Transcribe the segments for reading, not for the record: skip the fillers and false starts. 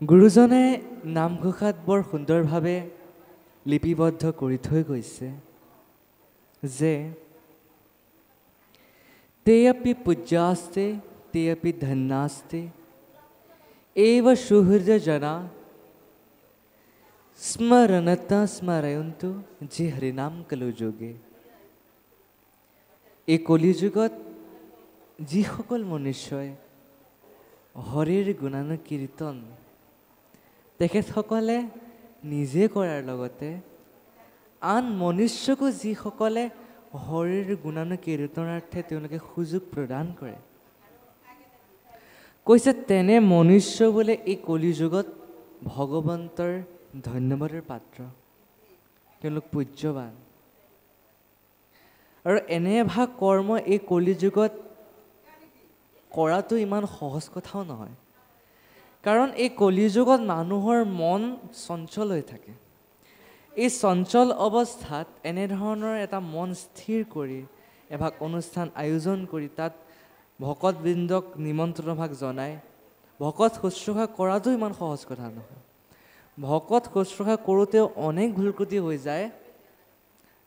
গুৰুজনে নামঘোষাত বৰ সুন্দৰভাৱে লিপিবদ্ধ কৰি থৈ গৈছে যে ते अपि पूज्यास्ते ते अपि धन्यास्ते एव सुहृदजना स्मरनता स्मरयन्तु जे हरिनाम कलु যোগে। এই কলিযুগত যিসকল মনুষ্যই হৰিৰ গুণানুকীৰ্তন তেখেতসকলে নিজে কৰাৰ লগতে আন মনুষ্যকো যিসকলে হৰিৰ গুণানুকীৰ্তনাৰ্থে তেওঁলোকে সুযোগ প্ৰদান কৰে, কৈছে তেনে মনুষ্য বোলে এই কলিযুগত ভগৱন্তৰ ধন্যবাদৰ পাত্ৰ, তেওঁলোক পূজ্যৱান। আৰু এনে এভাগ কৰ্ম এই কলিযুগত কৰাটো ইমান সহজ কথাও নহয়, কাৰণ এই কলিযুগত মানুহৰ মন চঞ্চল হৈ থাকে। এই চঞ্চল অৱস্থাত এনেধৰণৰ এটা মন স্থিৰ কৰি এভাগ অনুষ্ঠান আয়োজন কৰি তাত ভকতবৃন্দক নিমন্ত্ৰণভাগ জনাই ভকত শুশ্ৰূষা কৰাটো ইমান সহজ কথা নহয়। ভকত শুশ্ৰূষা কৰোঁতেও অনেক ভুলক্ৰুটি হৈ যায়,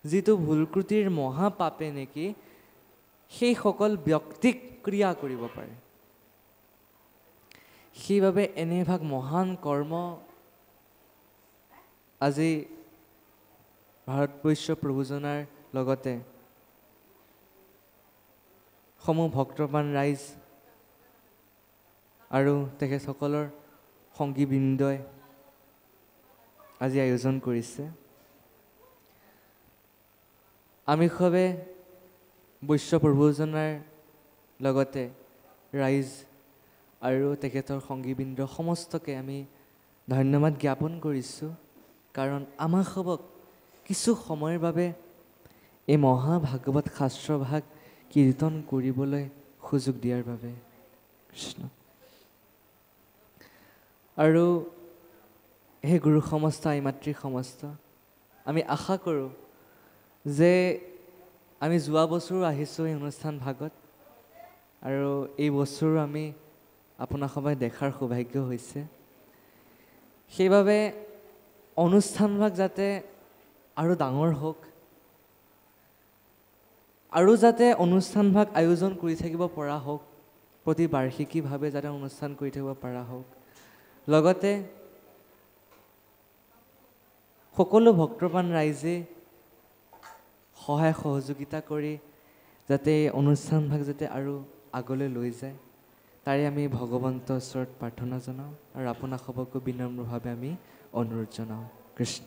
যিটো ভুলক্ৰুটিৰ মহাপাপে নেকি সেইসকল ব্যক্তিক ক্ৰিয়া কৰিব পাৰে। সেইবাবে এনে এভাগ মহান কৰ্ম আজি ভাৰতবৰ্ষ প্ৰভুজনাৰ লগতে সমূহ ভক্তপ্ৰাণ ৰাইজ আৰু তেখেতসকলৰ সংগীবৃন্দই আজি আয়োজন কৰিছে। আমি সবে বৈশ্য প্ৰভুজনাৰ লগতে ৰাইজ আৰু তেখেতৰ সংগীবৃন্দ সমস্তকে আমি ধন্যবাদ জ্ঞাপন কৰিছোঁ, কাৰণ আমাৰ সবক কিছু সময়ৰ বাবে এই মহাভাগৱত শাস্ত্ৰভাগ কীৰ্তন কৰিবলৈ সুযোগ দিয়াৰ বাবে কৃষ্ণ। আৰু হে গুৰু সমস্ত আই মাতৃ সমস্ত, আমি আশা কৰোঁ যে আমি যোৱা বছৰো আহিছোঁ এই অনুষ্ঠান ভাগত, আৰু এই বছৰো আমি আপোনাক সবাই দেখাৰ সৌভাগ্য হৈছে। সেইবাবে অনুষ্ঠানভাগ যাতে আৰু ডাঙৰ হওক, আৰু যাতে অনুষ্ঠানভাগ আয়োজন কৰি থাকিব পৰা হওক, প্ৰতি বাৰ্ষিকীভাৱে যাতে অনুষ্ঠান কৰি থাকিব পৰা হওক, লগতে সকলো ভক্তপ্ৰাণ ৰাইজে সহায় সহযোগিতা কৰি যাতে এই অনুষ্ঠানভাগ যাতে আৰু আগলৈ লৈ যায়, তাৰে আমি ভগৱন্তৰ ওচৰত প্ৰাৰ্থনা জনাওঁ আৰু আপোনাক সবকো বিনম্ৰভাৱে আমি অনুৰোধ জনাওঁ। কৃষ্ণ।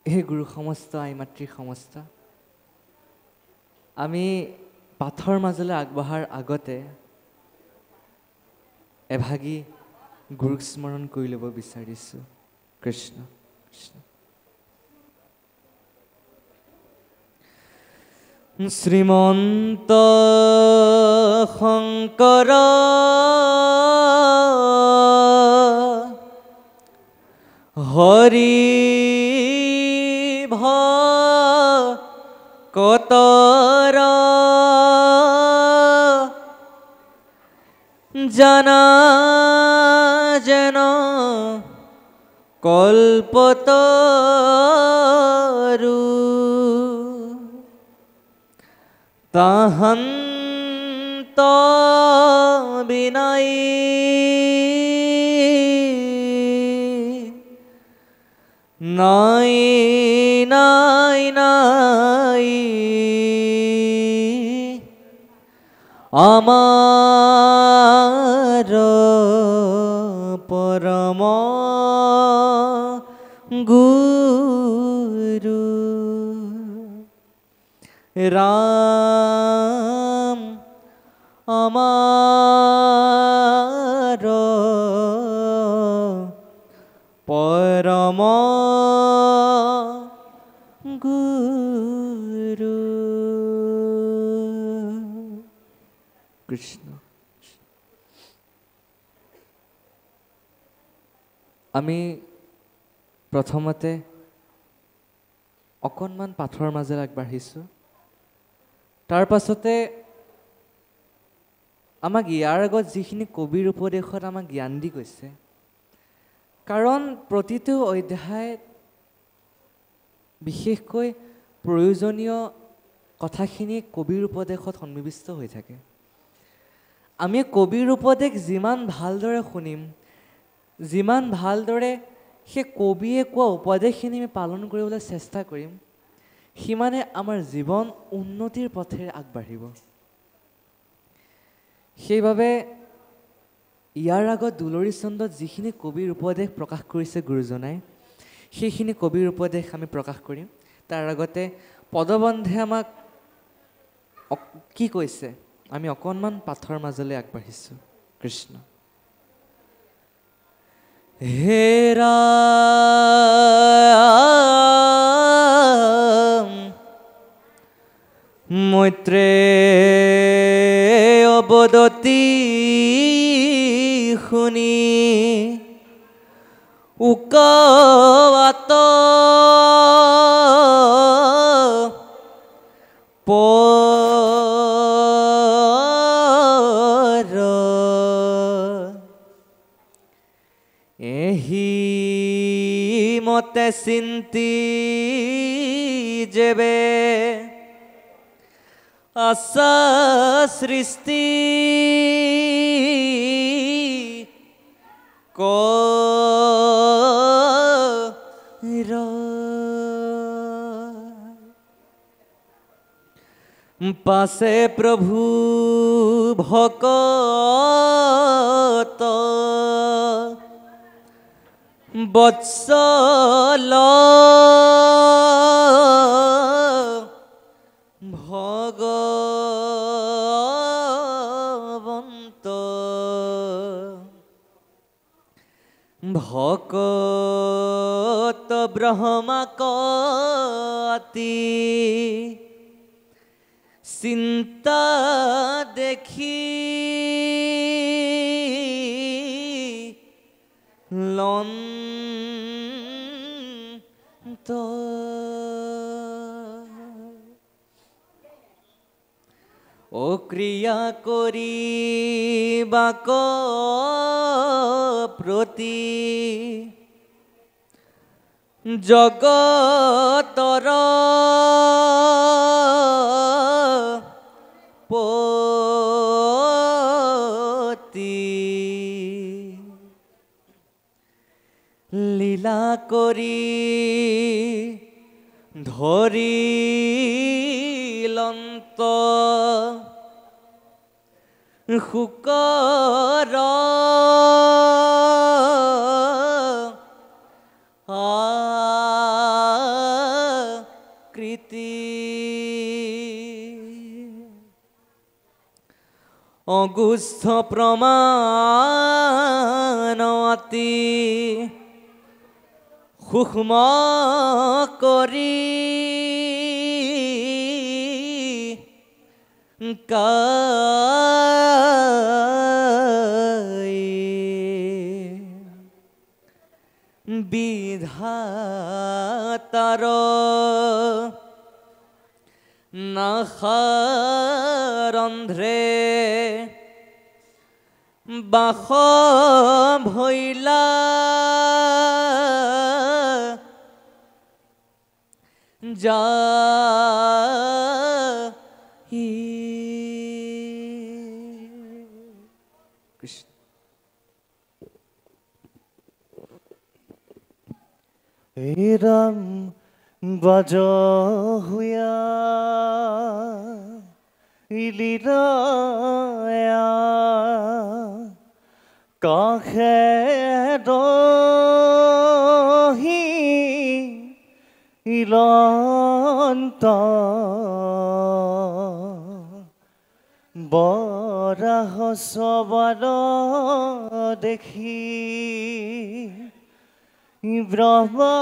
হে গুৰু সমস্ত আই মাতৃ সমস্ত, আমি পাঠৰ মাজলৈ আগবঢ়াৰ আগতে এভাগী গুৰুক স্মৰণ কৰি ল'ব বিচাৰিছোঁ। কৃষ্ণ কৃষ্ণ। শ্ৰীমন্ত শংকৰ হৰি ভকতৰ জানা যেন কল্পতৰু, তাহান্ত বিনাই নাই নাই নাই আমাৰ পৰম গুৰু ৰাম আমাৰ পৰম গুৰু। কৃষ্ণ। আমি প্ৰথমতে অকণমান পাঠৰ মাজেৰে আগবাঢ়িছোঁ, তাৰ পাছতে আমাক ইয়াৰ আগত যিখিনি কবিৰ উপদেশত আমাক জ্ঞান দি গৈছে, কাৰণ প্ৰতিটো অধ্যায়ত বিশেষকৈ প্ৰয়োজনীয় কথাখিনি কবিৰ উপদেশত সন্নিৱিষ্ট হৈ থাকে। আমি কবিৰ উপদেশ যিমান ভালদৰে শুনিম, যিমান ভালদৰে সেই কবিয়ে কোৱা উপদেশখিনি আমি পালন কৰিবলৈ চেষ্টা কৰিম, সিমানে আমাৰ জীৱন উন্নতিৰ পথেৰে আগবাঢ়িব। সেইবাবে ইয়াৰ আগত দুলৰী চন্দত যিখিনি কবিৰ উপদেশ প্ৰকাশ কৰিছে গুৰুজনাই, সেইখিনি কবিৰ উপদেশ আমি প্ৰকাশ কৰিম। তাৰ আগতে পদবন্ধে আমাক কি কৈছে আমি অকণমান পাঠৰ মাজলৈ আগবাঢ়িছোঁ। কৃষ্ণ। হে ৰাম মৈত্ৰেয় অৱদতি শুনি উকাত পৰ এহি মতে চিন্তি যেবে আশা সৃষ্টি পাছে প্রভু ভকত বৎসল ভগবন্ত ভকত ব্রহ্মাকতি চিন্তা দেখি লন্ত ও ক্রিয়া করি বাক প্রতি জগতর পতি লীলা করি ধরিলন্ত শুকৰ আকৃতি অগুস্থ প্ৰমাণতি সূক্ষ্ম কৰি বিধাতাৰ নাসাৰন্ধ্ৰে বাস ভৈলা যাহি কৃষ্ণ। রাম বাজ হুয়া ইলিরায়া কাহে রহি ইলন্ত বরাহ সবল দেখি ব্রহ্মাদরি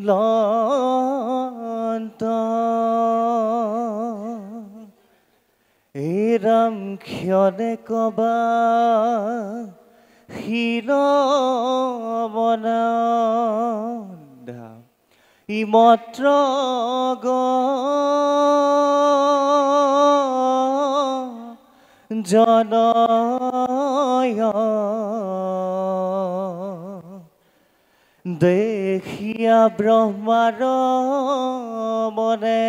লন্ত এরাম ক্ষণে কবা শিল বনা ইমত্ৰ জনয় দেখিয়া ব্ৰহ্মাৰ মনে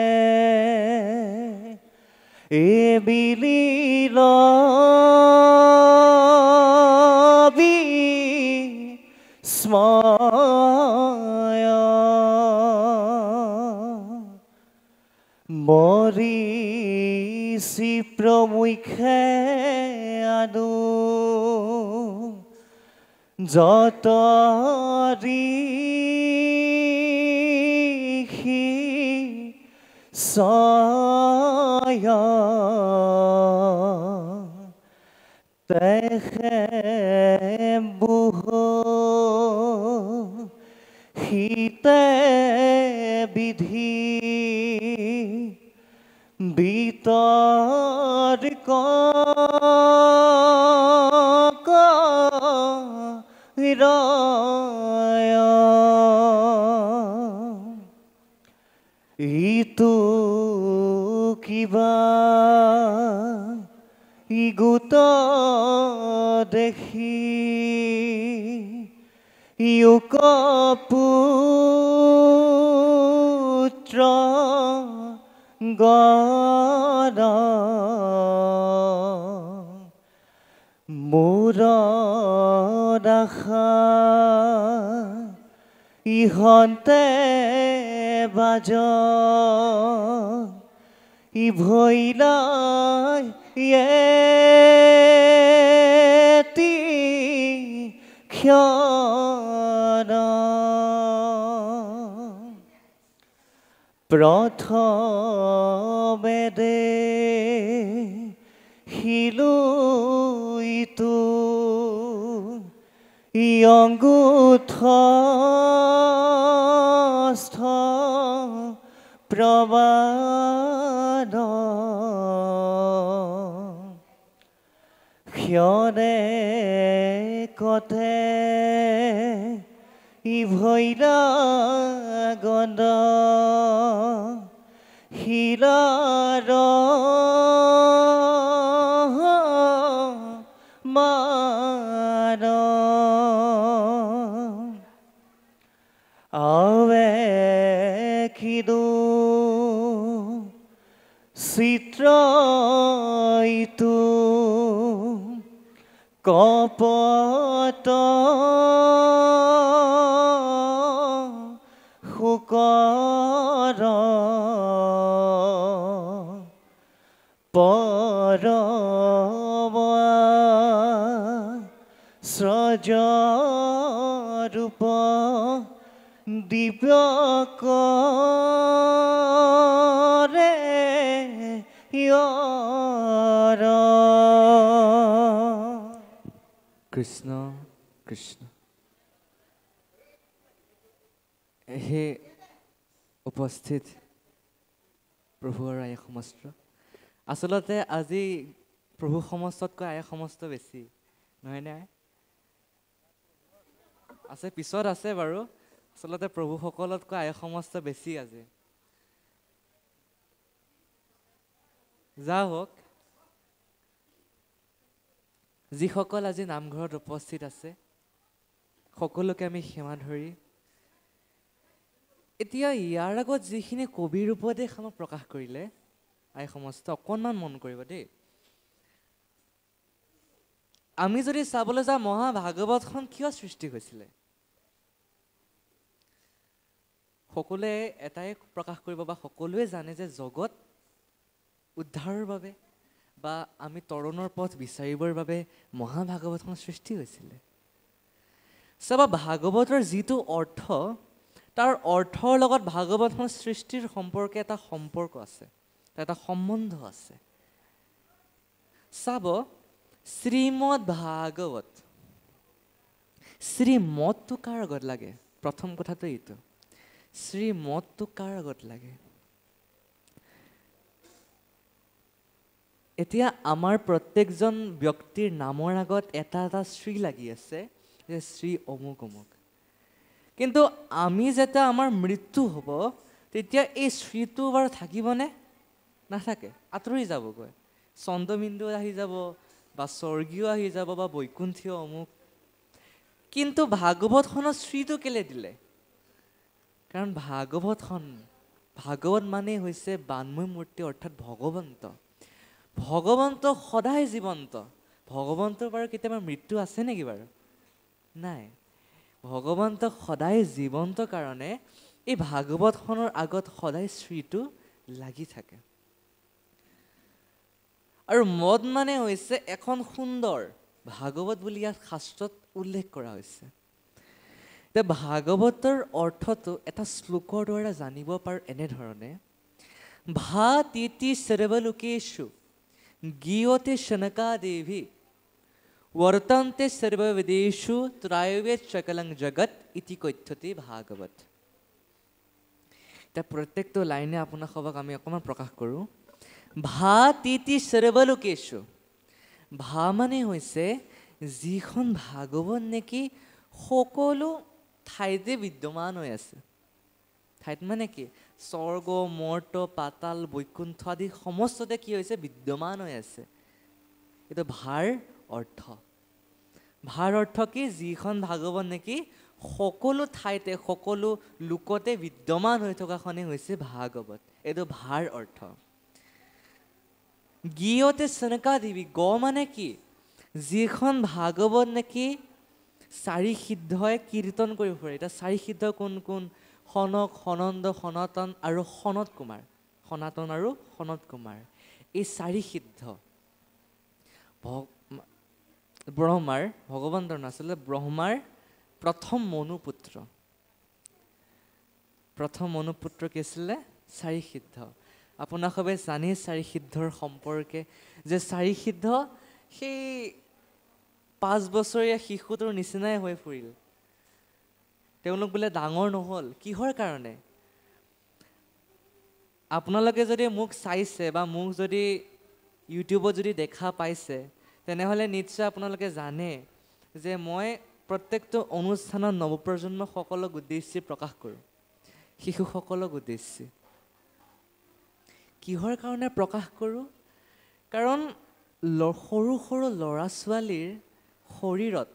এবিলিল স্ময় মৰিছি প্ৰমুখে আনো যত ঋষি সয় তেখে বুহ হিতে বিধি বিতৰ্ক ইটো কিবা ইগুত দেখি ইউক পুত্ৰ গণ মোৰ আশা ইহঁতে বাজ ই ভৈলাই এতি ক্ষণ প্ৰথমে দেখিলো ইটো অঙ্গুষ্ঠ প্ৰমাণ ক্ষণে কতে ই ভৈলা গন্ধ শিলাৰ মান আৱেকিনো চিত্ৰ ইটো কপট শুকৰ পৰম স্ৰজৰূপ দিব্যকৰে ইয়ৰ কৃষ্ণ কৃষ্ণ। হে উপস্থিত প্ৰভু আৰু আই সমস্ত, আচলতে আজি প্ৰভু সমস্ততকৈ আই সমস্ত বেছি, নহয়নে? আছে পিছত আছে বাৰু, আচলতে প্ৰভুসকলতকৈ আই সমস্ত বেছি আজি। যা হওক, যিসকল আজি নামঘৰত উপস্থিত আছে সকলোকে আমি সেৱা ধৰি এতিয়া ইয়াৰ আগত যিখিনি কবিৰ উপদেশ আমাক প্ৰকাশ কৰিলে আই সমস্ত, অকণমান মন কৰিব দেই। আমি যদি চাবলৈ যাওঁ মহাভাগৱতখন কিয় সৃষ্টি হৈছিলে, সকলোৱে এটাই প্ৰকাশ কৰিব বা সকলোৱে জানে যে জগত উদ্ধাৰৰ বাবে বা আমি তৰণৰ পথ বিচাৰিবৰ বাবে মহাভাগৱতখন সৃষ্টি হৈছিলে। চাবা, ভাগৱতৰ যিটো অৰ্থ, তাৰ অৰ্থৰ লগত ভাগৱতখন সৃষ্টিৰ সম্পৰ্কে এটা সম্পৰ্ক আছে, এটা সম্বন্ধ আছে। চাব, শ্ৰীমদ ভাগৱত, শ্ৰীমদটো কাৰ আগত লাগে? প্ৰথম কথাটো এইটো, শ্ৰীমদটো কাৰ আগত লাগে? এতিয়া আমাৰ প্ৰত্যেকজন ব্যক্তিৰ নামৰ আগত এটা এটা শ্ৰী লাগি আছে, যে শ্ৰী অমুক অমুক, কিন্তু আমি যেতিয়া আমাৰ মৃত্যু হ'ব তেতিয়া এই শ্ৰীটো বাৰু থাকিবনে? নাথাকে, আঁতৰি যাবগৈ। চন্দ্ৰবিন্দু আহি যাব বা স্বৰ্গীয় আহি যাব বা বৈকুণ্ঠীয় অমুক। কিন্তু ভাগৱতখনৰ শ্ৰীটো কেলে দিলে? কাৰণ ভাগৱত মানে হৈছে বান্ময় মূৰ্তি অৰ্থাৎ ভগৱন্ত। ভগৱন্ত সদায় জীৱন্ত। ভগৱন্তৰ বাৰু কেতিয়াবা মৃত্যু আছে নেকি বাৰু? নাই। ভগৱন্ত সদায় জীৱন্ত কাৰণে এই ভাগৱতখনৰ আগত সদায় শ্ৰীটো লাগি থাকে। আৰু মদ মানে হৈছে এখন সুন্দৰ, ভাগৱত বুলি ইয়াত শাস্ত্ৰত উল্লেখ কৰা হৈছে। এতিয়া ভাগৱতৰ অৰ্থটো এটা শ্লোকৰ দ্বাৰা জানিব পাৰোঁ এনেধৰণে, ভা তিতি সৰ্বলোকেষু গীয়তে শনকাদেৱী वर्तन्ते सर्ववेदेषु त्रैवेद सकलं जगत इति कथ्यते भागवत। এতিয়া প্ৰত্যেকটো লাইনে আপোনালোকক আমি অকণমান প্ৰকাশ কৰোঁ। ভা তিতি সৰ্বলোকেষু, ভা মানে হৈছে যিখন ভাগৱত নেকি সকলো ঠাইতে বিদ্যমান হৈ আছে। ঠাইত মানে কি? স্বৰ্গ, মৰ্ত, পাতাল, বৈকুণ্ঠ আদি সমস্ততে কি হৈছে? বিদ্যমান হৈ আছে। এইটো ভাৰ অৰ্থ। ভাৰ অৰ্থ কি? যিখন ভাগৱত নেকি সকলো ঠাইতে সকলো লোকতে বিদ্যমান হৈ থকাখনেই হৈছে ভাগৱত। এইটো ভাৰ অৰ্থ। গীয়তে সনকাদেৱী, গ মানে কি? যিখন ভাগৱত নেকি চাৰি সিদ্ধই কীৰ্তন কৰি ফুৰে। এতিয়া চাৰি সিদ্ধ কোন কোন? সনক, সনন্দ, সনাতন আৰু সনত কুমাৰ। সনাতন আৰু সনত কুমাৰ, এই চাৰি সিদ্ধ ব্ৰহ্মাৰ, ভগৱন্তৰ নাছিলে, ব্ৰহ্মাৰ প্ৰথম মনুপুত্ৰ। প্ৰথম মনুপুত্ৰ কি আছিলে? চাৰি সিদ্ধ। আপোনাক সবে জানে চাৰি সিদ্ধৰ সম্পৰ্কে, যে চাৰি সিদ্ধ সেই 5 বছৰীয়া শিশুটোৰ নিচিনাই হৈ ফুৰিল। তেওঁলোক বোলে ডাঙৰ নহ'ল। কিহৰ কাৰণে? আপোনালোকে যদি মোক চাইছে বা মোক যদি ইউটিউবত যদি দেখা পাইছে, তেনেহ'লে নিশ্চয় আপোনালোকে জানে যে মই প্ৰত্যেকটো অনুষ্ঠানত নৱপ্ৰজন্মসকলক উদ্দেশ্যি প্ৰকাশ কৰোঁ, শিশুসকলক উদ্দেশ্যি। কিহৰ কাৰণে প্ৰকাশ কৰোঁ? কাৰণ সৰু সৰু ল'ৰা ছোৱালীৰ শৰীৰত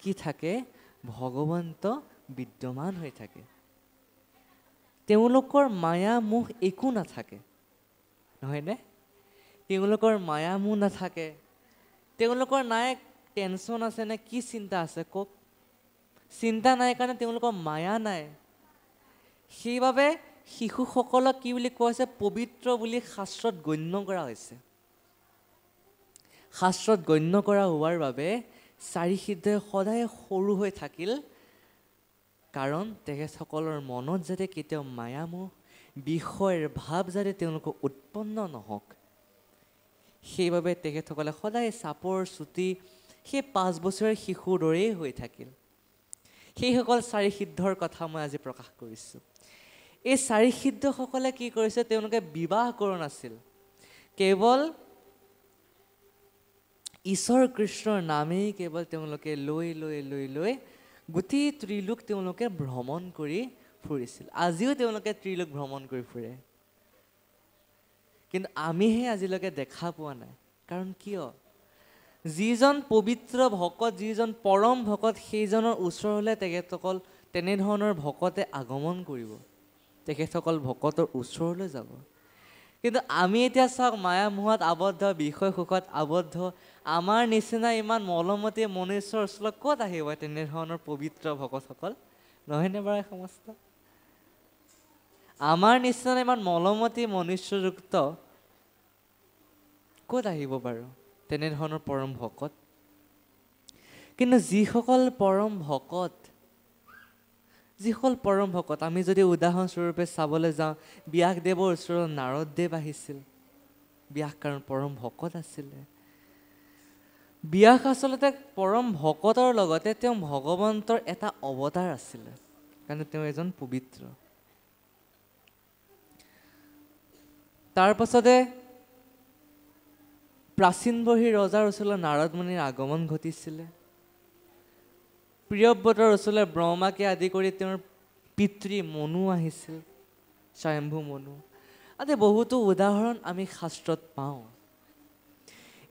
কি থাকে? ভগৱন্ত বিদ্যমান হৈ থাকে। তেওঁলোকৰ মায়া মোহ একো নাথাকে, নহয়নে? তেওঁলোকৰ মায়া মোহ নাথাকে। তেওঁলোকৰ নাই টেনশ্যন আছে নে কি চিন্তা আছে কওক? চিন্তা নাই কাৰণে তেওঁলোকৰ মায়া নাই। সেইবাবে শিশুসকলক কি বুলি কোৱা হৈছে? পবিত্ৰ বুলি শাস্ত্ৰত গণ্য কৰা হৈছে। শাস্ত্ৰত গণ্য কৰা হোৱাৰ বাবে চাৰি সিদ্ধই সদায় সৰু হৈ থাকিল, কাৰণ তেখেতসকলৰ মনত যাতে কেতিয়াও মায়ামোহ বিষয়ৰ ভাৱ যাতে তেওঁলোকৰ উৎপন্ন নহওক, সেইবাবে তেখেতসকলে সদায় চাপৰ চুটি সেই 5 বছৰীয়া শিশুৰ দৰেই হৈ থাকিল। সেইসকল চাৰি সিদ্ধৰ কথা মই আজি প্ৰকাশ কৰিছোঁ। এই চাৰি সিদ্ধসকলে কি কৰিছে? তেওঁলোকে বিবাহ কৰা নাছিল। কেৱল ঈশ্বৰ কৃষ্ণৰ নামেই কেৱল তেওঁলোকে লৈ লৈ লৈ লৈ গোটেই ত্ৰিলোক তেওঁলোকে ভ্ৰমণ কৰি ফুৰিছিল। আজিও তেওঁলোকে ত্ৰিলোক ভ্ৰমণ কৰি ফুৰে, কিন্তু আমিহে আজিলৈকে দেখা পোৱা নাই। কাৰণ কিয়? যিজন পবিত্ৰ ভকত, যিজন পৰম ভকত, সেইজনৰ ওচৰলৈ তেখেতসকল তেনেধৰণৰ ভকতে আগমন কৰিব, তেখেতসকল ভকতৰ ওচৰলৈ যাব। কিন্তু আমি এতিয়া চাওক, মায়া মোহত আবদ্ধ, বিষয় সুখত আবদ্ধ, আমাৰ নিচিনা ইমান মলমতী মনুষ্যৰ ওচৰত ক'ত আহিব তেনেধৰণৰ পবিত্ৰ ভকতসকল? নহয়নে বাৰু সমস্ত? আমাৰ নিচিনা ইমান মলমতী মনুষ্যযুক্ত ক'ত আহিব বাৰু তেনেধৰণৰ পৰম ভকত? কিন্তু যিসকল পৰম ভকত, আমি যদি উদাহৰণস্বৰূপে চাবলৈ যাওঁ, ব্যাসদেৱৰ ওচৰত নাৰদদেৱ আহিছিল। ব্যাস কাৰণ পৰম ভকত আছিলে। ব্যাস আচলতে পৰম ভকতৰ লগতে তেওঁ ভগৱন্তৰ এটা অৱতাৰ আছিলে, কাৰণ তেওঁ এজন পবিত্ৰ। তাৰ পাছতে প্ৰাচীন বহি ৰজাৰ ওচৰলৈ নাৰদ মুনিৰ আগমন ঘটিছিলে। প্ৰিয়ব্ৰতৰ ওচৰলৈ ব্ৰহ্মাকে আদি কৰি তেওঁৰ পিতৃ মনু আহিছিল, স্বয়ম্ভু মনু আদি বহুতো উদাহৰণ আমি শাস্ত্ৰত পাওঁ।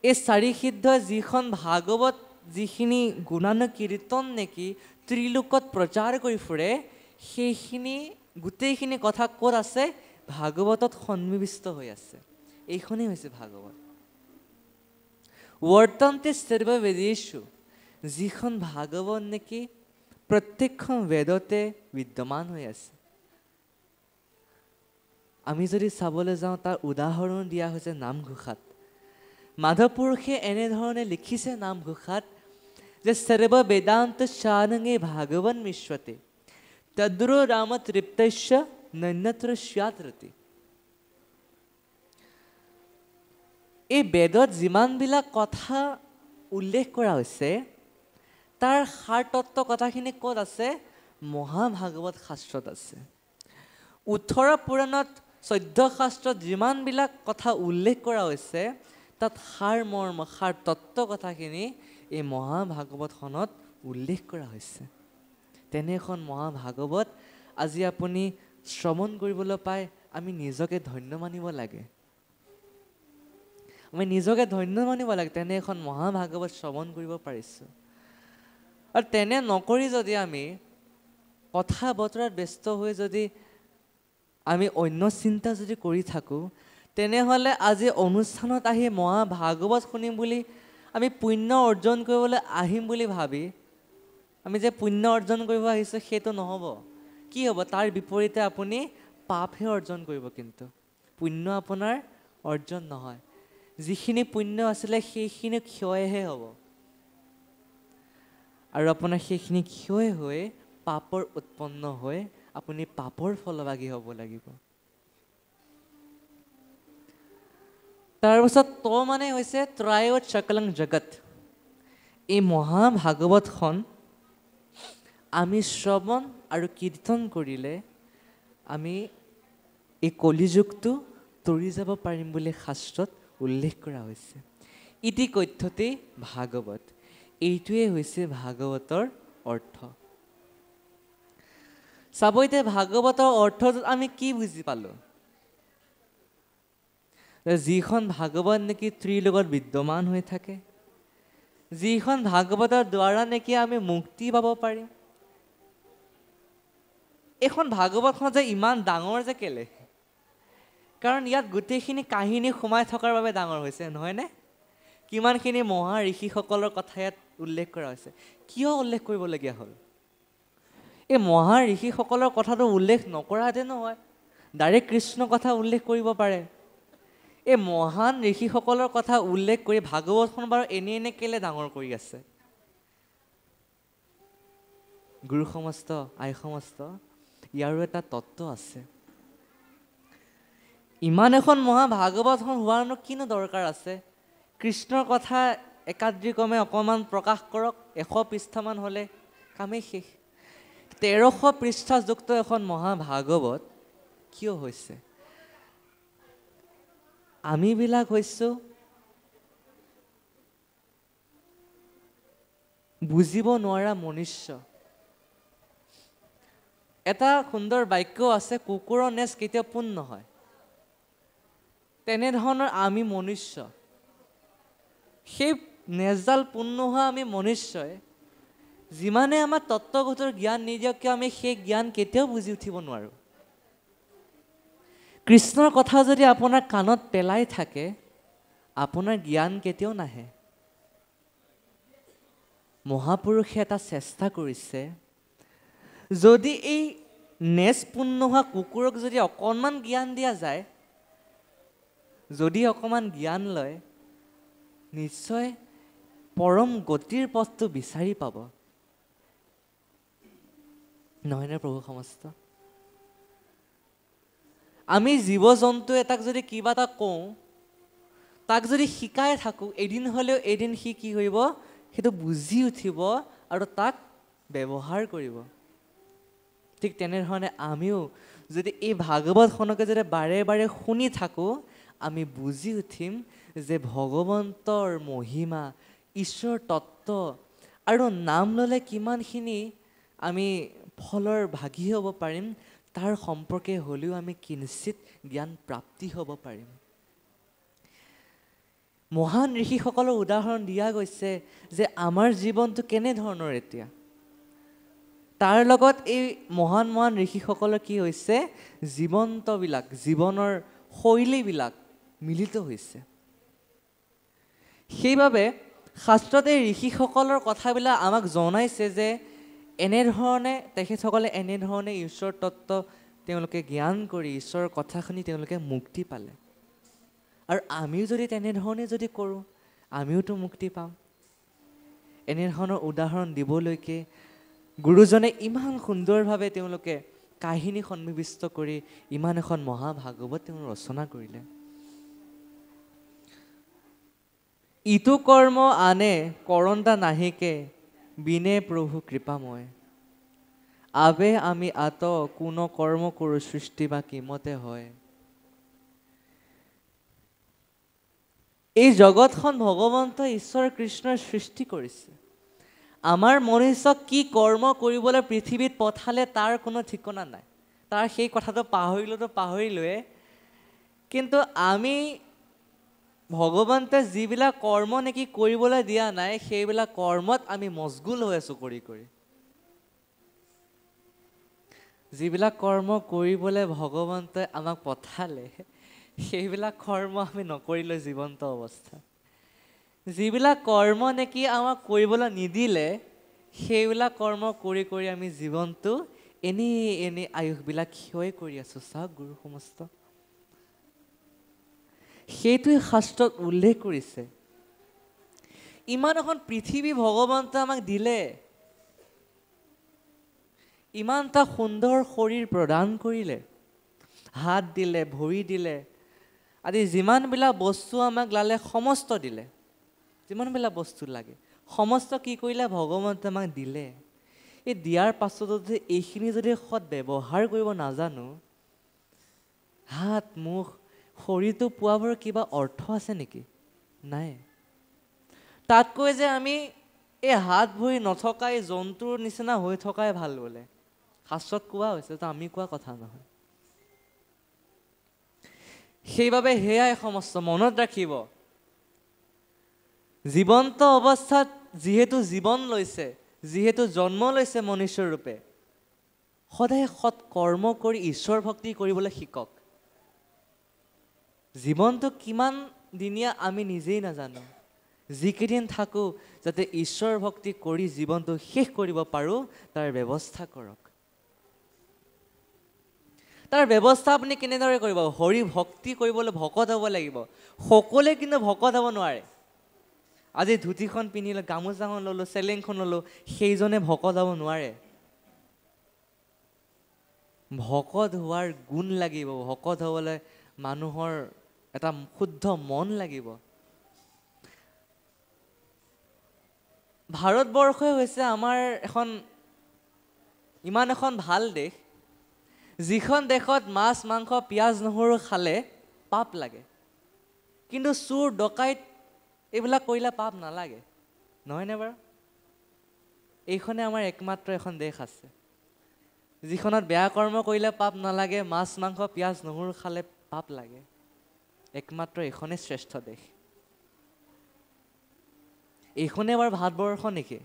এই চাৰি সিদ্ধ যিখন ভাগৱত, যিখিনি গুণানুকীৰ্তন নেকি ত্ৰিলোকত প্ৰচাৰ কৰি ফুৰে, সেইখিনি গোটেইখিনি কথা ক'ত আছে? ভাগৱতত সন্নিৱিষ্ট হৈ আছে। এইখনেই হৈছে ভাগৱত। বৰ্তন্তে সৰ্ববেদেষু, যিখন ভাগৱত নেকি প্ৰত্যেকখন বেদতে বিদ্যমান হৈ আছে। আমি যদি চাবলৈ যাওঁ, তাৰ উদাহৰণ দিয়া হৈছে নামঘোষাত। মাধৱ পুৰুষে এনেধৰণে লিখিছে নামঘোষাত যে সৰ্ব বেদান্ত সাৰঙে ভাগৱন মিশ্ৰতে তদ্ৰো ৰাম তৃপ্তস্য নন্যত্ৰ স্যাৎ ৰতি। এই বেদত যিমানবিলাক কথা উল্লেখ কৰা হৈছে, তাৰ সাৰ তত্ত্ব কথাখিনি ক'ত আছে? মহাভাগৱত শাস্ত্ৰত আছে। 18 পুৰাণত 14 শাস্ত্ৰত যিমানবিলাক কথা উল্লেখ কৰা হৈছে, তাত সাৰ মৰ্ম, সাৰ তত্ত্ব কথাখিনি এই মহাভাগৱতখনত উল্লেখ কৰা হৈছে। তেনে এখন মহাভাগৱত আজি আপুনি শ্ৰৱণ কৰিবলৈ পাই আমি নিজকে ধন্য মানিব লাগে। আমি নিজকে ধন্য মানিব লাগে, তেনে এখন মহাভাগৱত শ্ৰৱণ কৰিব পাৰিছোঁ। আৰু তেনে নকৰি যদি আমি কথা বতৰাত ব্যস্ত হৈ যদি আমি অন্য চিন্তা যদি কৰি থাকোঁ, তেনেহ'লে আজি অনুষ্ঠানত আহি মহাভাগৱত শুনিম বুলি আমি পুণ্য অৰ্জন কৰিবলৈ আহিম বুলি ভাবি আমি যে পুণ্য অৰ্জন কৰিব আহিছোঁ, সেইটো নহ'ব। কি হ'ব? তাৰ বিপৰীতে আপুনি পাপহে অৰ্জন কৰিব, কিন্তু পুণ্য আপোনাৰ অৰ্জন নহয়। যিখিনি পুণ্য আছিলে সেইখিনি ক্ষয়হে হ'ব, আৰু আপোনাৰ সেইখিনি ক্ষয় হৈ পাপৰ উৎপন্ন হৈ আপুনি পাপৰ ফলভাগী হ'ব লাগিব। তাৰপিছত মানে হৈছে ত্ৰয়ত সকলং জগত। এই মহাভাগৱতখন আমি শ্ৰৱণ আৰু কীৰ্তন কৰিলে আমি এই কলিযুগটো তৰি যাব পাৰিম বুলি শাস্ত্ৰত উল্লেখ কৰা হৈছে। ইতি কথ্যতে ভাগৱত, এইটোৱে হৈছে ভাগৱতৰ অৰ্থ। চাব এতিয়া ভাগৱতৰ অৰ্থটোত আমি কি বুজি পালোঁ? যিখন ভাগৱত নেকি ত্ৰিলোকত বিদ্যমান হৈ থাকে, যিখন ভাগৱতৰ দ্বাৰা নেকি আমি মুক্তি পাব পাৰিম। এইখন ভাগৱতখন যে ইমান ডাঙৰ যে কেলে? কাৰণ ইয়াত গোটেইখিনি কাহিনী সোমাই থকাৰ বাবে ডাঙৰ হৈছে, নহয়নে? কিমানখিনি মহা ঋষিসকলৰ কথা ইয়াত উল্লেখ কৰা হৈছে। কিয় উল্লেখ কৰিবলগীয়া হ'ল? এই মহা ঋষিসকলৰ কথাটো উল্লেখ নকৰাতে নহয়, ডাইৰেক্ট কৃষ্ণ কথা উল্লেখ কৰিব পাৰে। এই মহান ঋষিসকলৰ কথা উল্লেখ কৰি ভাগৱতখন বাৰু এনে কেলে ডাঙৰ কৰি আছে? গুৰু সমস্ত, আই সমস্ত, ইয়াৰো এটা তত্ত্ব আছে। ইমান এখন মহাভাগৱতখন হোৱাৰনো কিনো দৰকাৰ আছে? কৃষ্ণৰ কথা একাদ্ৰিক্ৰমে অকণমান প্ৰকাশ কৰক, 100 পৃষ্ঠামান হ'লে কামেই শেষ। 1300 পৃষ্ঠাযুক্ত এখন মহাভাগৱত কিয় হৈছে? আমিবিলাক হৈছোঁ বুজিব নোৱাৰা মনুষ্য। এটা সুন্দৰ বাক্য আছে, কুকুৰৰ নেজ কেতিয়াও পোন নহয়। তেনেধৰণৰ আমি মনুষ্য। সেই নেজডাল পোন নোহোৱা আমি মনুষ্যই যিমানে আমাৰ তত্ত্বগতৰ জ্ঞান নিদিয়ক কিয়, আমি সেই জ্ঞান কেতিয়াও বুজি উঠিব নোৱাৰোঁ। কৃষ্ণৰ কথা যদি আপোনাৰ কাণত পেলাই থাকে, আপোনাৰ জ্ঞান কেতিয়াও নাহে। মহাপুৰুষে এটা চেষ্টা কৰিছে, যদি এই নেজ পোন নোহোৱা কুকুৰক যদি অকণমান জ্ঞান দিয়া যায়, যদি অকণমান জ্ঞান লয়, নিশ্চয় পৰম গতিৰ পথটো বিচাৰি পাব। নহয়নে প্ৰভু সমস্ত? আমি জীৱ জন্তু এটাক যদি কিবা এটা কওঁ, তাক যদি শিকাই থাকোঁ, এদিন হ'লেও এদিন সি কি কৰিব? সেইটো বুজি উঠিব আৰু তাক ব্যৱহাৰ কৰিব। ঠিক তেনেধৰণে আমিও যদি এই ভাগৱতখনকে যদি বাৰে বাৰে শুনি থাকোঁ, আমি বুজি উঠিম যে ভগৱন্তৰ মহিমা, ঈশ্বৰ তত্ত্ব আৰু নাম ল'লে কিমানখিনি আমি ফলৰ ভাগী হ'ব পাৰিম তাৰ সম্পৰ্কে হ'লেও আমি কিঞ্চিত জ্ঞান প্ৰাপ্তি হ'ব পাৰিম। মহান ঋষিসকলৰ উদাহৰণ দিয়া গৈছে যে আমাৰ জীৱনটো কেনেধৰণৰ এতিয়া। তাৰ লগত এই মহান মহান ঋষিসকলৰ কি হৈছে, জীৱন্তবিলাক, জীৱনৰ শৈলীবিলাক মিলিত হৈছে। সেইবাবে শাস্ত্ৰত এই ঋষিসকলৰ কথাবিলাক আমাক জনাইছে যে এনেধৰণে তেখেতসকলে এনেধৰণে ঈশ্বৰ তত্ত্ব তেওঁলোকে জ্ঞান কৰি ঈশ্বৰৰ কথা শুনি তেওঁলোকে মুক্তি পালে। আৰু আমিও যদি তেনেধৰণে যদি কৰোঁ আমিওতো মুক্তি পাম। এনেধৰণৰ উদাহৰণ দিবলৈকে গুৰুজনে ইমান সুন্দৰভাৱে তেওঁলোকে কাহিনী সন্নিৱিষ্ট কৰি ইমান এখন মহাভাগৱত তেওঁ ৰচনা কৰিলে। ইটো কৰ্ম আনে কৰন্তা নাহিকে বিনে প্ৰভু কৃপাময় আবে আমি আত কোনো কৰ্ম কৰোঁ সৃষ্টি বা কিমতে হয়। এই জগতখন ভগৱন্ত ঈশ্বৰ কৃষ্ণৰ সৃষ্টি কৰিছে। আমাৰ মনুষ্যক কি কৰ্ম কৰিবলৈ পৃথিৱীত পঠালে তাৰ কোনো ঠিকনা নাই। তাৰ সেই কথাটো পাহৰিলোৱে, কিন্তু আমি ভগৱন্তে যিবিলাক কৰ্ম নেকি কৰিবলৈ দিয়া নাই সেইবিলাক কৰ্মত আমি মছগুল হৈ আছোঁ কৰি। যিবিলাক কৰ্ম কৰিবলৈ ভগৱন্তই আমাক পঠালে সেইবিলাক কৰ্ম আমি নকৰিলোঁ জীৱন্ত অৱস্থা। যিবিলাক কৰ্ম নেকি আমাক কৰিবলৈ নিদিলে সেইবিলাক কৰ্ম কৰি আমি জীৱনটো এনেই আয়ুসবিলাক ক্ষয় কৰি আছোঁ। চাওক গুৰু সমস্ত, সেইটোৱে শাস্ত্ৰত উল্লেখ কৰিছে। ইমান এখন পৃথিৱী ভগৱন্ত আমাক দিলে, ইমান এটা সুন্দৰ শৰীৰ প্ৰদান কৰিলে, হাত দিলে, ভৰি দিলে, আদি যিমানবিলাক বস্তু আমাক লাগে সমস্ত দিলে। যিমানবিলাক বস্তু লাগে সমস্ত কি কৰিলে, ভগৱন্তে আমাক দিলে। এই দিয়াৰ পাছতো যদি এইখিনি যদি সৎ ব্যৱহাৰ কৰিব নাজানো, হাত মুখ শৰীৰটো পোৱাবৰ কিবা অৰ্থ আছে নেকি? নাই। তাতকৈ যে আমি এই হাত ভৰি নথকাই জন্তুৰ নিচিনা হৈ থকাই ভাল বোলে শাস্ত্ৰত কোৱা হৈছে, তো আমি কোৱা কথা নহয়। সেইবাবে সেয়াই সমস্ত মনত ৰাখিব, জীৱন্ত অৱস্থাত যিহেতু জীৱন লৈছে, যিহেতু জন্ম লৈছে মনুষ্য ৰূপে, সদায় সৎ কৰ্ম কৰি ঈশ্বৰ ভক্তি কৰিবলৈ শিকক। জীৱনটো কিমান দিনীয়া আমি নিজেই নাজানো। যিকেইদিন থাকোঁ যাতে ঈশ্বৰ ভক্তি কৰি জীৱনটো শেষ কৰিব পাৰোঁ তাৰ ব্যৱস্থা কৰক। তাৰ ব্যৱস্থা আপুনি কেনেদৰে কৰিব? হৰি ভক্তি কৰিবলৈ ভকত হ'ব লাগিব। সকলোৱে কিন্তু ভকত হ'ব নোৱাৰে। আজি ধুতিখন পিন্ধিলোঁ, গামোচাখন ল'লোঁ, চেলেংখন ল'লোঁ, সেইজনে ভকত হ'ব নোৱাৰে। ভকত হোৱাৰ গুণ লাগিব। ভকত হ'বলৈ মানুহৰ এটা শুদ্ধ মন লাগিব। ভাৰতবৰ্ষই হৈছে আমাৰ ইমান এখন ভাল দেশ, যিখন দেশত মাছ মাংস পিঁয়াজ নহৰু খালে পাপ লাগে, কিন্তু চোৰ ডকাইত এইবিলাক কৰিলে পাপ নালাগে, নহয়নে বাৰু? এইখনে আমাৰ একমাত্ৰ এখন দেশ আছে যিখনত বেয়া কৰ্ম কৰিলে পাপ নালাগে, মাছ মাংস পিঁয়াজ নহৰু খালে পাপ লাগে। একমাত্ৰ এইখনেই শ্ৰেষ্ঠ দেশ। এইখনে বাৰু ভাৰতবৰ্ষ নেকি?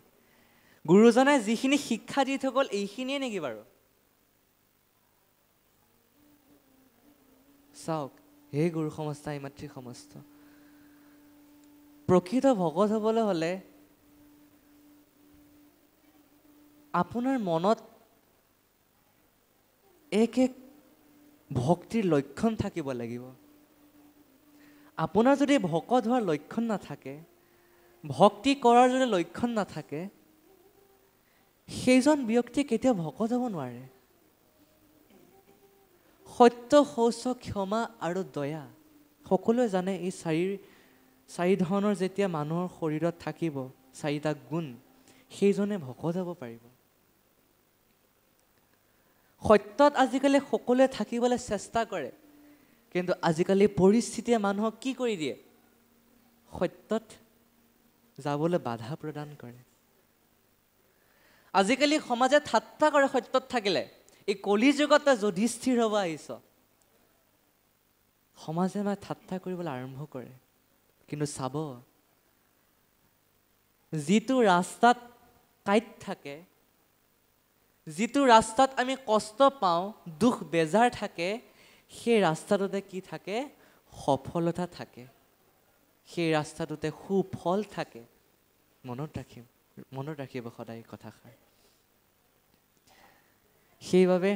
গুৰুজনে যিখিনি শিক্ষা দি থৈ গ'ল এইখিনিয়ে নেকি বাৰু? চাওক হে গুৰু সমস্ত, মাতৃ সমস্ত, প্ৰকৃত ভকত হ'বলৈ হ'লে আপোনাৰ মনত এক ভক্তিৰ লক্ষণ থাকিব লাগিব। আপোনাৰ যদি ভকত হোৱাৰ লক্ষণ নাথাকে, ভক্তি কৰাৰ যদি লক্ষণ নাথাকে, সেইজন ব্যক্তি কেতিয়াও ভকত হ'ব নোৱাৰে। সত্য, শৌচ, ক্ষমা আৰু দয়া, সকলোৱে জানে এই চাৰি ধৰণৰ যেতিয়া মানুহৰ শৰীৰত থাকিব, চাৰিটা গুণ, সেইজনে ভকত হ'ব পাৰিব। সত্যত আজিকালি সকলোৱে থাকিবলৈ চেষ্টা কৰে, কিন্তু আজিকালি পৰিস্থিতিয়ে মানুহক কি কৰি দিয়ে? সত্যত যাবলৈ বাধা প্ৰদান কৰে। আজিকালি সমাজে ঠাট্টা কৰে সত্যত থাকিলে এই কলি যুগত যুধিষ্ঠিৰ হ'ব আহিছ সমাজে মানে ঠাট্টা কৰিবলৈ আৰম্ভ কৰে কিন্তু চাব যিটো ৰাস্তাত কাইট থাকে যিটো ৰাস্তাত আমি কষ্ট পাওঁ দুখ বেজাৰ থাকে সেই ৰাস্তাটোতে কি থাকে সফলতা থাকে সেই ৰাস্তাটোতে সুফল থাকে মনত ৰাখিব সদায় কথাষাৰ সেইবাবে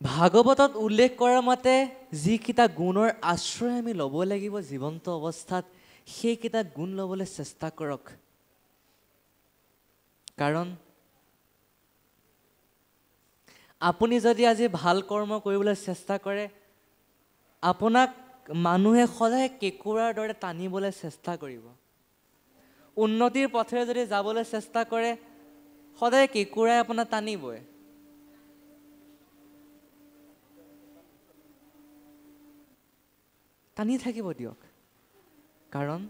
ভাগৱতত উল্লেখ কৰা মতে যিকেইটা গুণৰ আশ্ৰয় আমি ল'ব লাগিব জীৱন্ত অৱস্থাত সেইকেইটা গুণ ল'বলৈ চেষ্টা কৰক কাৰণ আপুনি যদি আজি ভাল কৰ্ম কৰিবলৈ চেষ্টা কৰে আপোনাক মানুহে সদায় কেঁকুৰাৰ দৰে টানিবলৈ চেষ্টা কৰিব উন্নতিৰ পথেৰে যদি যাবলৈ চেষ্টা কৰে সদায় কেঁকুৰাই আপোনাক টানিবই টানি থাকিব দিয়ক কাৰণ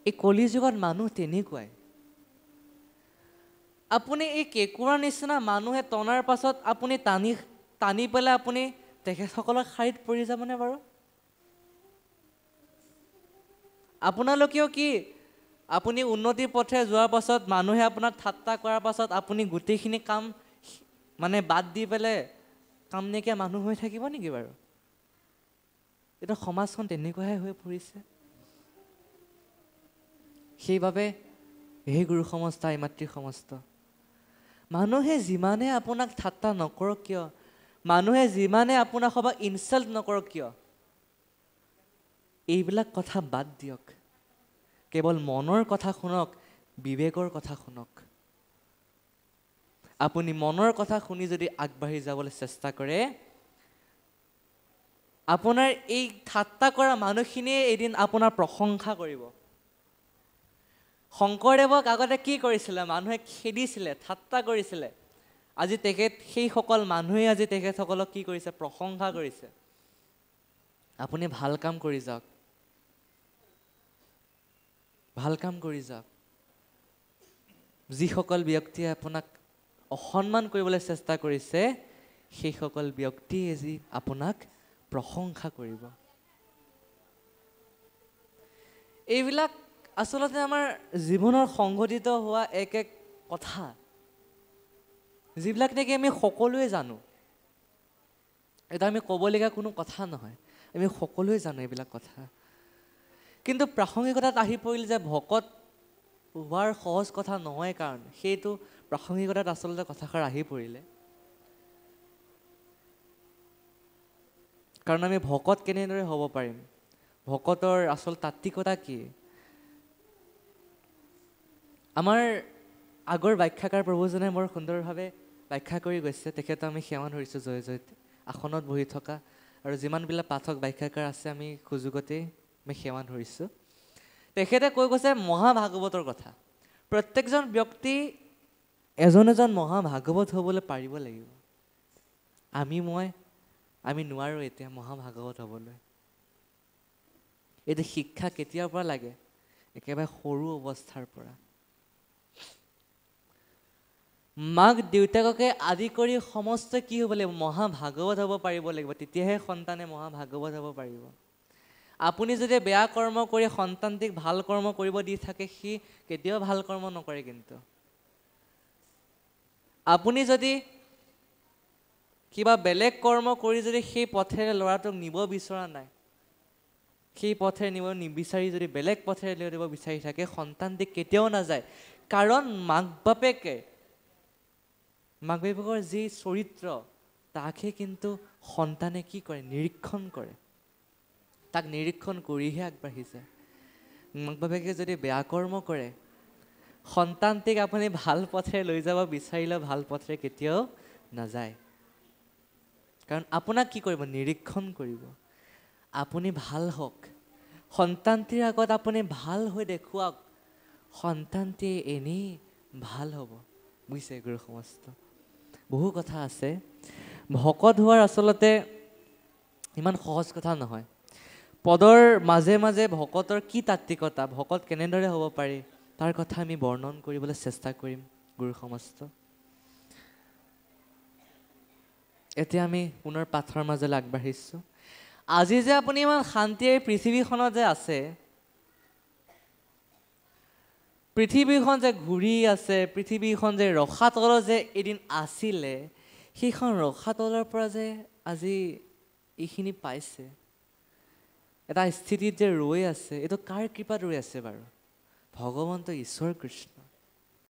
এই কলি যুগত মানুহ তেনেকুৱাই আপুনি এই কেঁকুৰাৰ নিচিনা মানুহে টনাৰ পাছত আপুনি টানি পেলাই আপুনি তেখেতসকলৰ শাৰীত পৰি যাবনে বাৰু আপোনালোকেও কি আপুনি উন্নতিৰ পথে যোৱাৰ পাছত মানুহে আপোনাক ঠাট্টা কৰাৰ পাছত আপুনি গোটেইখিনি কাম মানে বাদ দি পেলাই কাম নাইকিয়া মানুহ হৈ থাকিব নেকি বাৰু এটা সমাজখন তেনেকুৱাহে হৈ পৰিছে সেইবাবে হে গুৰু সমস্ত আই মাতৃ সমস্ত মানুহে যিমানে আপোনাক ঠাট্টা নকৰক কিয় মানুহে যিমানে আপোনাক সবাক ইনচাল্ট নকৰক কিয় এইবিলাক কথা বাদ দিয়ক কেৱল মনৰ কথা শুনক বিবেকৰ কথা শুনক আপুনি মনৰ কথা শুনি যদি আগবাঢ়ি যাবলৈ চেষ্টা কৰে আপোনাৰ এই ঠাট্টা কৰা মানুহখিনিয়ে এদিন আপোনাৰ প্ৰশংসা কৰিব শংকৰদেৱক আগতে কি কৰিছিলে মানুহে খেদিছিলে ঠাট্টা কৰিছিলে আজি সেইসকল মানুহে আজি তেখেতসকলক কি কৰিছে প্ৰশংসা কৰিছে আপুনি ভাল কাম কৰি যাওক ভাল কাম কৰি যাওক যিসকল ব্যক্তিয়ে আপোনাক অসন্মান কৰিবলৈ চেষ্টা কৰিছে সেইসকল ব্যক্তিয়ে আজি আপোনাক প্ৰশংসা কৰিব এইবিলাক আচলতে আমাৰ জীৱনৰ সংঘটিত হোৱা এক কথা যিবিলাক নেকি আমি সকলোৱে জানো এটা আমি ক'বলগীয়া কোনো কথা নহয় আমি সকলোৱে জানো এইবিলাক কথা কিন্তু প্ৰাসংগিকতাত আহি পৰিল যে ভকত হোৱাৰ সহজ কথা নহয় কাৰণ সেইটো প্ৰাসংগিকতাত আচলতে কথাষাৰ আহি পৰিলে কাৰণ আমি ভকত কেনেদৰে হ'ব পাৰিম ভকতৰ আচল তাত্ত্বিকতা কি আমাৰ আগৰ ব্যাখ্যাকাৰ প্ৰভুজনে বৰ সুন্দৰভাৱে ব্যাখ্যা কৰি গৈছে তেখেতক আমি সেৱা ধৰিছোঁ জয় জয়তে আসনত বহি থকা আৰু যিমানবিলাক পাঠক ব্যাখ্যাকাৰ আছে আমি সুযোগতেই আমি সেৱা ধৰিছোঁ তেখেতে কৈ গৈছে মহাভাগৱতৰ কথা প্ৰত্যেকজন ব্যক্তি এজন মহাভাগৱত হ'বলৈ পাৰিব লাগিব আমি নোৱাৰোঁ এতিয়া মহাভাগৱত হ'বলৈ এইটো শিক্ষা কেতিয়াৰ পৰা লাগে একেবাৰে সৰু অৱস্থাৰ পৰা মাক দেউতাককে আদি কৰি সমস্ত কি হ'ব লাগিব মহাভাগৱত হ'ব পাৰিব লাগিব তেতিয়াহে সন্তানে মহাভাগৱত হ'ব পাৰিব আপুনি যদি বেয়া কৰ্ম কৰি সন্তানটিক ভাল কৰ্ম কৰিব দি থাকে সি কেতিয়াও ভাল কৰ্ম নকৰে কিন্তু আপুনি যদি কিবা বেলেগ কৰ্ম কৰি যদি সেই পথেৰে ল'ৰাটোক নিব বিচৰা নাই সেই পথেৰে নিব নিবিচাৰি যদি বেলেগ পথেৰে লৈ দিব বিচাৰি থাকে সন্তানটিক কেতিয়াও নাযায় কাৰণ মাক বাপেকৰ যি চৰিত্ৰ তাকহে কিন্তু সন্তানে কি কৰে নিৰীক্ষণ কৰে তাক নিৰীক্ষণ কৰিহে আগবাঢ়ি যায় মাক বাপেকে যদি বেয়া কৰ্ম কৰে সন্তানটিক আপুনি ভাল পথেৰে লৈ যাব বিচাৰিলে ভাল পথেৰে কেতিয়াও নাযায় কাৰণ আপোনাক কি কৰিব নিৰীক্ষণ কৰিব আপুনি ভাল হওক সন্তানটিৰ আগত আপুনি ভাল হৈ দেখুৱাওক সন্তানটি এনেই ভাল হ'ব বুজিছে গুৰু সমস্ত বহু কথা আছে ভকত হোৱাৰ আচলতে ইমান সহজ কথা নহয় পদৰ মাজে মাজে ভকতৰ কি তাত্ত্বিকতা ভকত কেনেদৰে হ'ব পাৰি তাৰ কথা আমি বৰ্ণন কৰিবলৈ চেষ্টা কৰিম গুৰু সমস্ত। এতিয়া আমি পুনৰ পাঠৰ মাজলৈ আগবাঢ়িছোঁ। আজি যে আপুনি ইমান শান্তিৰে পৃথিৱীখনত যে আছে, পৃথিৱীখন যে ঘূৰি আছে, পৃথিৱীখন যে ৰসাতলত যে এদিন আছিলে, সেইখন ৰসাতলৰ পৰা যে আজি এইখিনি পাইছে, এটা স্থিতিত যে ৰৈ আছে, এইটো কাৰ কৃপাত ৰৈ আছে বাৰু? ভগৱন্ত ঈশ্বৰ কৃষ্ণ।